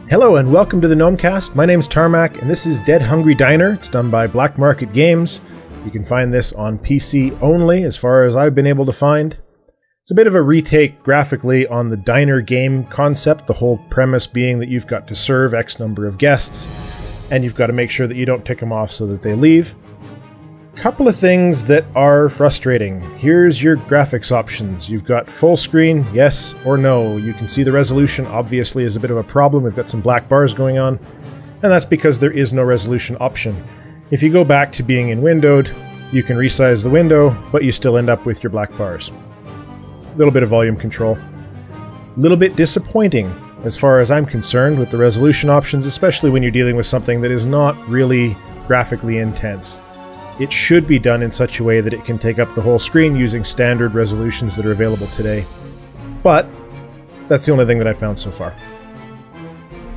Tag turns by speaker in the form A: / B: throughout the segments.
A: Hello and welcome to the Gnomecast. My name's Tarmack and this is Dead Hungry Diner. It's done by Black Market Games. You can find this on PC only as far as I've been able to find. It's a bit of a retake graphically on the diner game concept, the whole premise being that you've got to serve X number of guests and you've got to make sure that you don't tick them off so that they leave. Couple of things that are frustrating. Here's your graphics options. You've got full screen, yes or no. You can see the resolution obviously is a bit of a problem. We've got some black bars going on, and that's because there is no resolution option. If you go back to being in windowed, you can resize the window, but you still end up with your black bars. A little bit of volume control. A little bit disappointing as far as I'm concerned with the resolution options, especially when you're dealing with something that is not really graphically intense. It should be done in such a way that it can take up the whole screen using standard resolutions that are available today. But that's the only thing that I found so far.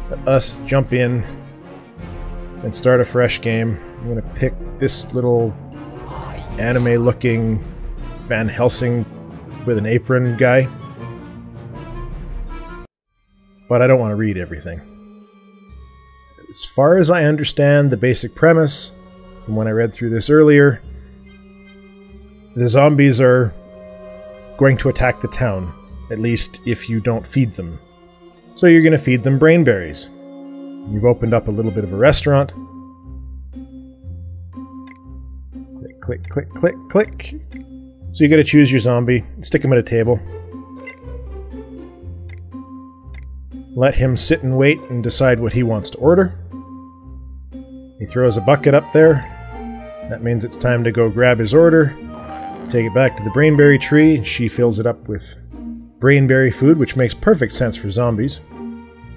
A: Let us jump in and start a fresh game. I'm going to pick this little anime-looking Van Helsing with an apron guy. But I don't want to read everything. As far as I understand the basic premise, from when I read through this earlier, the zombies are going to attack the town, at least if you don't feed them. So you're going to feed them brain berries. You've opened up a little bit of a restaurant. Click, click, click, click, click. So you got to choose your zombie, stick him at a table. Let him sit and wait and decide what he wants to order. He throws a bucket up there. That means it's time to go grab his order, take it back to the brainberry tree, and she fills it up with brainberry food, which makes perfect sense for zombies.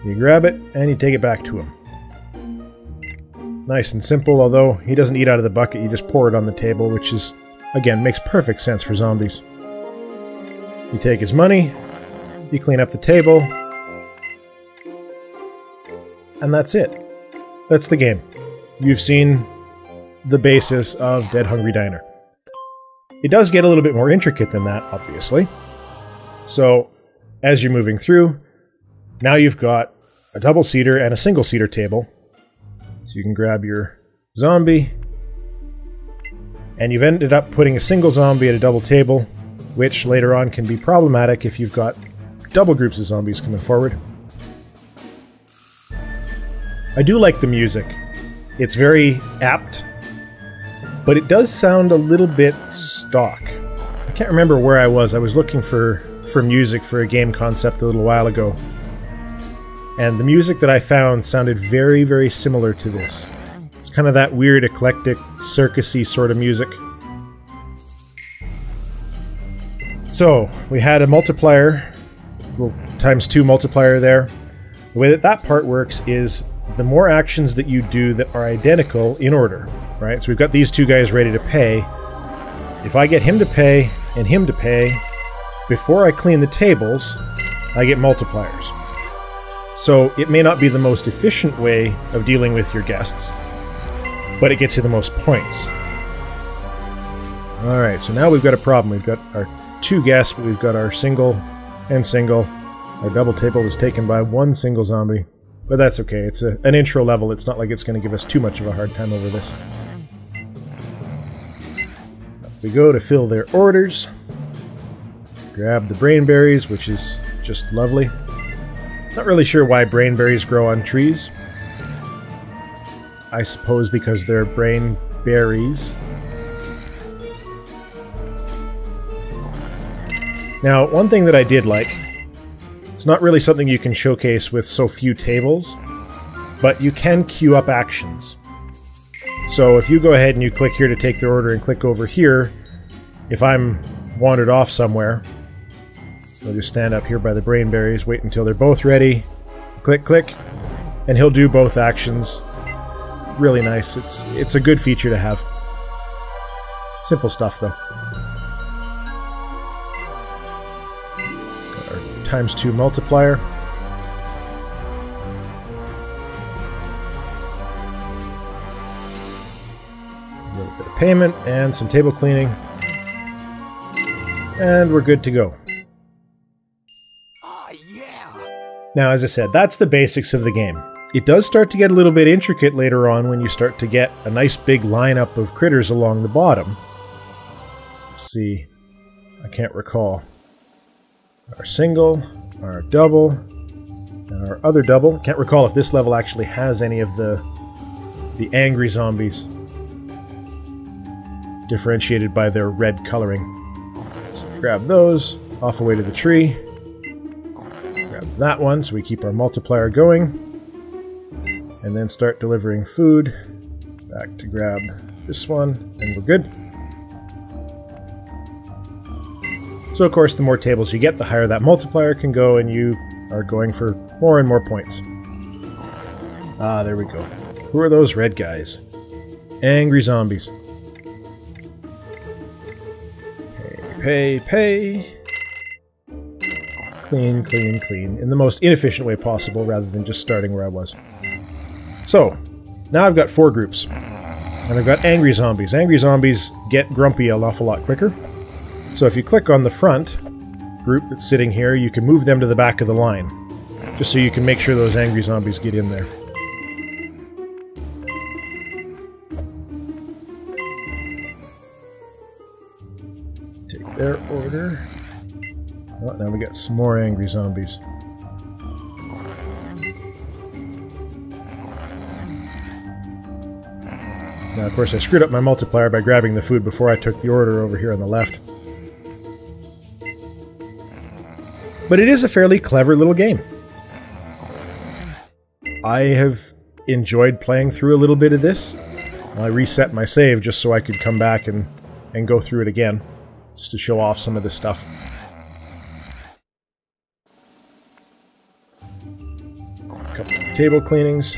A: You grab it, and you take it back to him. Nice and simple, although he doesn't eat out of the bucket, you just pour it on the table, which is, again, makes perfect sense for zombies. You take his money, you clean up the table, and that's it. That's the game. You've seen the basis of Dead Hungry Diner. It does get a little bit more intricate than that, obviously. So, as you're moving through, now you've got a double-seater and a single-seater table. So you can grab your zombie, and you've ended up putting a single zombie at a double table, which later on can be problematic if you've got double groups of zombies coming forward. I do like the music. It's very apt, but it does sound a little bit stock. I can't remember where I was. I was looking for music for a game concept a little while ago. And the music that I found sounded very, very similar to this. It's kind of that weird, eclectic, circusy sort of music. So, we had a multiplier, little ×2 multiplier there. The way that part works is the more actions that you do that are identical in order, right? So we've got these two guys ready to pay. If I get him to pay and him to pay, before I clean the tables, I get multipliers. So it may not be the most efficient way of dealing with your guests, but it gets you the most points. Alright, so now we've got a problem. We've got our two guests, but we've got our single and single. Our double table was taken by one single zombie. But that's okay, it's an intro level, it's not like it's going to give us too much of a hard time over this. We go to fill their orders. Grab the brainberries, which is just lovely. Not really sure why brainberries grow on trees. I suppose because they're brain berries. Now, one thing that I did like, it's not really something you can showcase with so few tables, but you can queue up actions. So if you go ahead and you click here to take their order and click over here, if I'm wandered off somewhere, I'll just stand up here by the brainberries, wait until they're both ready, click, click, and he'll do both actions. Really nice. It's a good feature to have. Simple stuff though. ×2 multiplier. A little bit of payment and some table cleaning. And we're good to go.
B: Oh, yeah.
A: Now, as I said, that's the basics of the game. It does start to get a little bit intricate later on when you start to get a nice big lineup of critters along the bottom. Let's see. I can't recall. Our single, our double, and our other double. Can't recall if this level actually has any of the angry zombies differentiated by their red coloring. So grab those, off away to the tree. Grab that one so we keep our multiplier going. And then start delivering food. Back to grab this one, and we're good. So of course, the more tables you get, the higher that multiplier can go, and you are going for more and more points. Ah, there we go. Who are those red guys? Angry zombies. Pay, pay. Clean, clean, clean. In the most inefficient way possible, rather than just starting where I was. So, now I've got 4 groups. And I've got angry zombies. Angry zombies get grumpy an awful lot quicker. So if you click on the front group that's sitting here, you can move them to the back of the line. Just so you can make sure those angry zombies get in there. Take their order. Oh, now we got some more angry zombies. Now, of course, I screwed up my multiplier by grabbing the food before I took the order over here on the left. But it is a fairly clever little game. I have enjoyed playing through a little bit of this. I reset my save just so I could come back and go through it again, just to show off some of this stuff. A couple of table cleanings.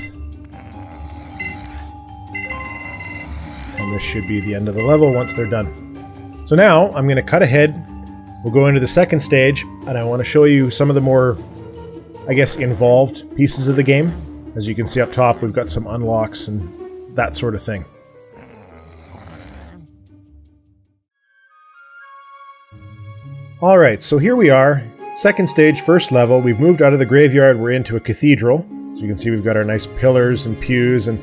A: And this should be the end of the level once they're done. So now, I'm going to cut ahead. We'll go into the second stage, and I want to show you some of the more, I guess, involved pieces of the game. As you can see up top, we've got some unlocks and that sort of thing. Alright, so here we are. Second stage, first level. We've moved out of the graveyard, we're into a cathedral. So you can see we've got our nice pillars and pews, and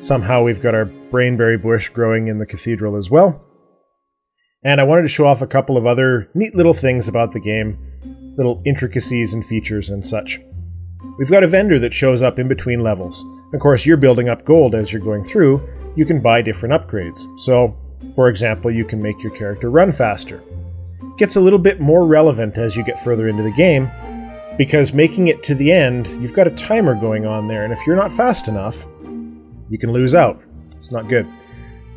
A: somehow we've got our brainberry bush growing in the cathedral as well. And I wanted to show off a couple of other neat little things about the game, little intricacies and features and such. We've got a vendor that shows up in between levels. Of course, you're building up gold as you're going through. You can buy different upgrades. So, for example, you can make your character run faster. It gets a little bit more relevant as you get further into the game, because making it to the end, you've got a timer going on there, and if you're not fast enough, you can lose out. It's not good.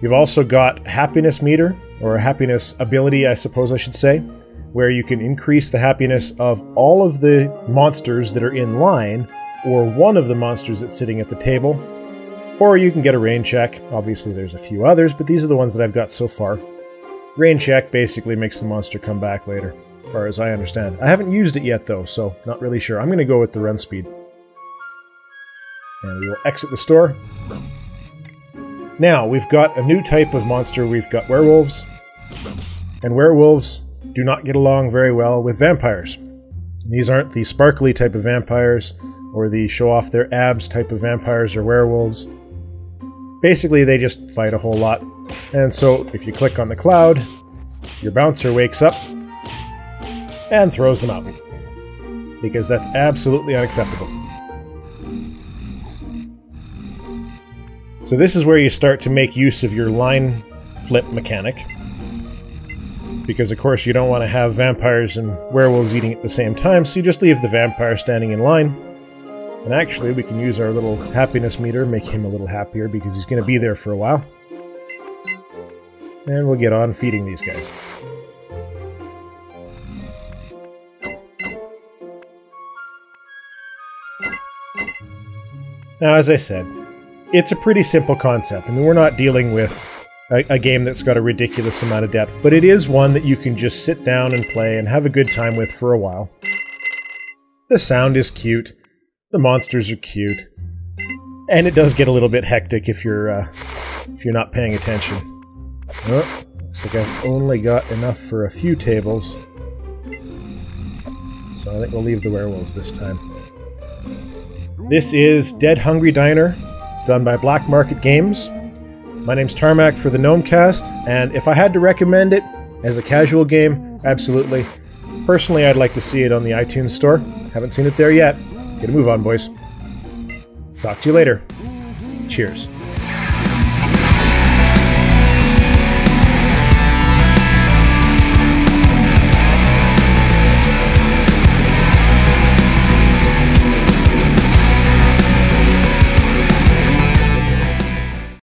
A: You've also got happiness meter, or a happiness ability, I suppose I should say, where you can increase the happiness of all of the monsters that are in line, or one of the monsters that's sitting at the table, or you can get a rain check. Obviously there's a few others, but these are the ones that I've got so far. Rain check basically makes the monster come back later, as far as I understand. I haven't used it yet though, so not really sure. I'm going to go with the run speed. And we will exit the store. Now, we've got a new type of monster. We've got werewolves. And werewolves do not get along very well with vampires. These aren't the sparkly type of vampires, or the show-off their abs type of vampires or werewolves. Basically, they just fight a whole lot. And so, if you click on the cloud, your bouncer wakes up and throws them out. Because that's absolutely unacceptable. So this is where you start to make use of your line flip mechanic. Because of course you don't want to have vampires and werewolves eating at the same time, so you just leave the vampire standing in line. And actually we can use our little happiness meter, make him a little happier because he's going to be there for a while. And we'll get on feeding these guys. Now, as I said, it's a pretty simple concept. I mean, we're not dealing with a game that's got a ridiculous amount of depth, but it is one that you can just sit down and play and have a good time with for a while. The sound is cute, the monsters are cute, and it does get a little bit hectic if you're not paying attention. Oh, looks like I've only got enough for a few tables, so I think we'll leave the werewolves this time. This is Dead Hungry Diner. It's done by Black Market Games. My name's Tarmack for the Gnomecast, and if I had to recommend it as a casual game, absolutely. Personally, I'd like to see it on the iTunes Store. Haven't seen it there yet. Get a move on, boys. Talk to you later. Cheers.